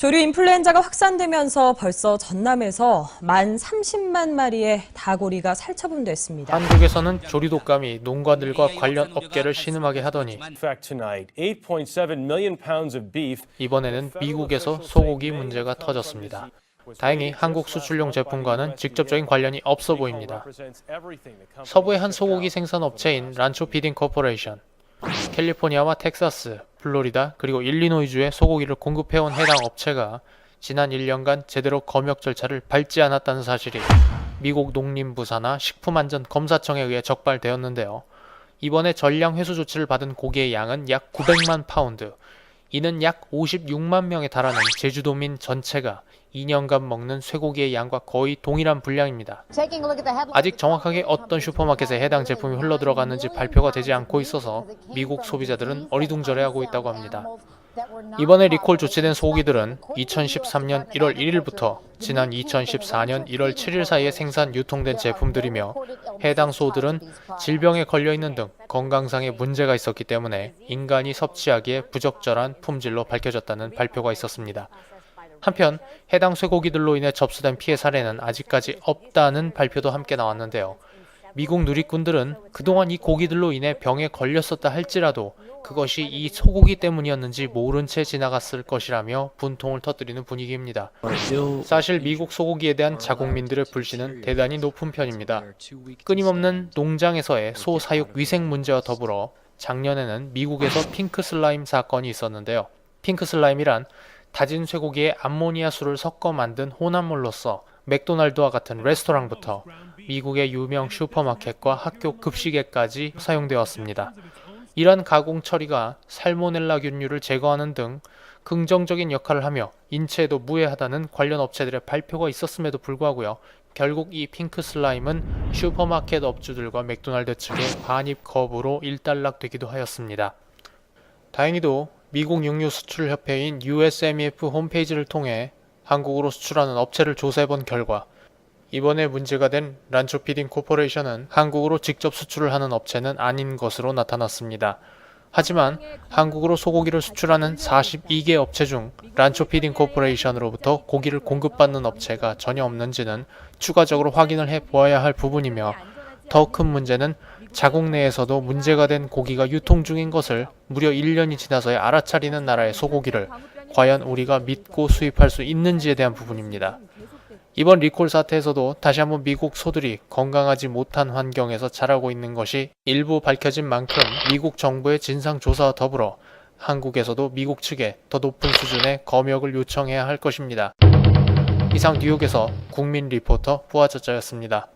조류 인플루엔자가 확산되면서 벌써 전남에서 만 30만 마리의 다고리가 살처분됐습니다. 한국에서는 조류 독감이 농가들과 관련 업계를 신음하게 하더니 이번에는 미국에서 소고기 문제가 터졌습니다. 다행히 한국 수출용 제품과는 직접적인 관련이 없어 보입니다. 서부의 한 소고기 생산 업체인 란초 피딩 코퍼레이션, 캘리포니아와 텍사스, 플로리다 그리고 일리노이주에 소고기를 공급해온 해당 업체가 지난 1년간 제대로 검역 절차를 밟지 않았다는 사실이 미국 농림부사나 식품안전검사청에 의해 적발되었는데요. 이번에 전량 회수 조치를 받은 고기의 양은 약 900만 파운드, 이는 약 56만 명에 달하는 제주도민 전체가 2년간 먹는 쇠고기의 양과 거의 동일한 분량입니다. 아직 정확하게 어떤 슈퍼마켓에 해당 제품이 흘러들어갔는지 발표가 되지 않고 있어서 미국 소비자들은 어리둥절해하고 있다고 합니다. 이번에 리콜 조치된 소고기들은 2013년 1월 1일부터 지난 2014년 1월 7일 사이에 생산 유통된 제품들이며 해당 소들은 질병에 걸려있는 등 건강상의 문제가 있었기 때문에 인간이 섭취하기에 부적절한 품질로 밝혀졌다는 발표가 있었습니다. 한편 해당 쇠고기들로 인해 접수된 피해 사례는 아직까지 없다는 발표도 함께 나왔는데요. 미국 누리꾼들은 그동안 이 고기들로 인해 병에 걸렸었다 할지라도 그것이 이 소고기 때문이었는지 모른 채 지나갔을 것이라며 분통을 터뜨리는 분위기입니다. 사실 미국 소고기에 대한 자국민들의 불신은 대단히 높은 편입니다. 끊임없는 농장에서의 소 사육 위생 문제와 더불어 작년에는 미국에서 핑크 슬라임 사건이 있었는데요. 핑크 슬라임이란 다진 쇠고기에 암모니아수를 섞어 만든 혼합물로서 맥도날드와 같은 레스토랑부터 미국의 유명 슈퍼마켓과 학교 급식에까지 사용되었습니다. 이러한 가공 처리가 살모넬라 균류를 제거하는 등 긍정적인 역할을 하며 인체에도 무해하다는 관련 업체들의 발표가 있었음에도 불구하고요. 결국 이 핑크 슬라임은 슈퍼마켓 업주들과 맥도날드 측의 반입 거부로 일단락되기도 하였습니다. 다행히도 미국 육류 수출 협회인 USMEF 홈페이지를 통해 한국으로 수출하는 업체를 조사해본 결과 이번에 문제가 된 란초 피딩 코퍼레이션은 한국으로 직접 수출을 하는 업체는 아닌 것으로 나타났습니다. 하지만 한국으로 소고기를 수출하는 42개 업체 중 란초 피딩 코퍼레이션으로부터 고기를 공급받는 업체가 전혀 없는지는 추가적으로 확인을 해보아야 할 부분이며 더 큰 문제는 자국 내에서도 문제가 된 고기가 유통 중인 것을 무려 1년이 지나서야 알아차리는 나라의 소고기를 과연 우리가 믿고 수입할 수 있는지에 대한 부분입니다. 이번 리콜 사태에서도 다시 한번 미국 소들이 건강하지 못한 환경에서 자라고 있는 것이 일부 밝혀진 만큼 미국 정부의 진상조사와 더불어 한국에서도 미국 측에 더 높은 수준의 검역을 요청해야 할 것입니다. 이상 뉴욕에서 국민 리포터 부하저자였습니다.